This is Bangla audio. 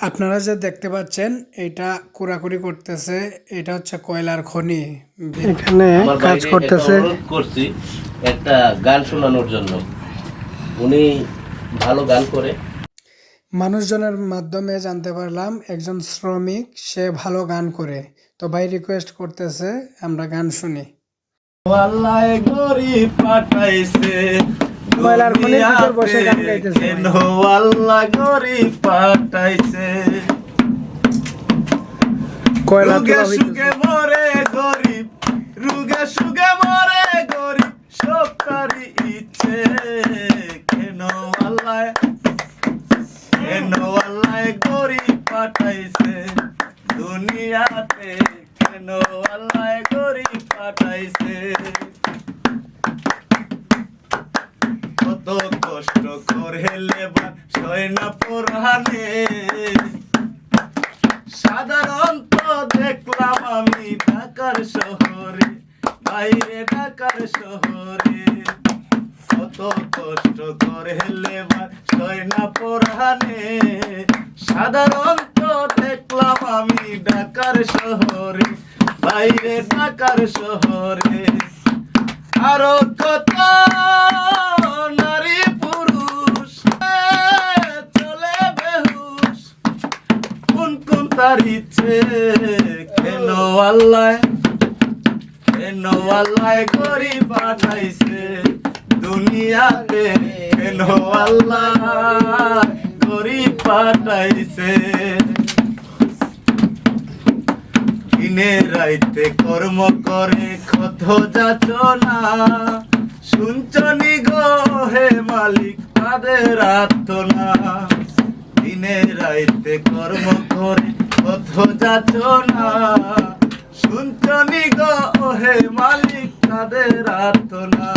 আপনারা যে দেখতে পাচ্ছেন এটা কুড়াকুড়ি করতেছে, এটা হচ্ছে কয়লার খনি। এখানে আমার কাজ বাইরে করতেছে। একটা অনুরোধ করছি একটা গান শোনানোর জন্য। উনি ভালো গান করে। মানুষজনের মাধ্যমে জানতে পারলাম একজন শ্রমিক, সে ভালো গান করে। তো ভাই রিকোয়েস্ট করতেছে আমরা গান শুনি। আল্লাহ গরিব পাঠাইছে কয়লার খনির ভিতর বসে গান গাইতেছে ভাই। কেন আল্লাহ গরিব পাঠাইছে কয়লা রুগে তোলা সুগে হইতেছে। মরে গরিব, রুগে সুগে মরে গরিব, সব তারি ইচ্ছে কেন আল্লাহ গরিব পাঠাইছে দুনিয়াতে, কেন আল্লাহ গরিব পাঠাইছে। কত কষ্ট করে লেবার সয় না পরানে, সাধারণত দেখলাম আমি ঢাকার শহরে, বাইরে ঢাকার শহরে কত কষ্ট করে লেবার সয় না পরানে, সাধারণত দেখলাম আমি ঢাকার শহরে, বাইরে ঢাকার শহরে। আরো কত নারী পুরুষ চলে বেহুশ, কোন কোন তার ইচ্ছে কেন আল্লাহ গরিব পাঠাইছে দুনিয়াতে, কেন আল্লাহ গরিব পাঠাইছে। দিনে রাইতে কর্ম করে কত যাচনা, শুনছনি গো হে মালিক তাদের আর্তনা। দিনে রাইতে কর্ম করে কত যাচনা, শুনছনি গো হে মালিক তাদের আর্তনা।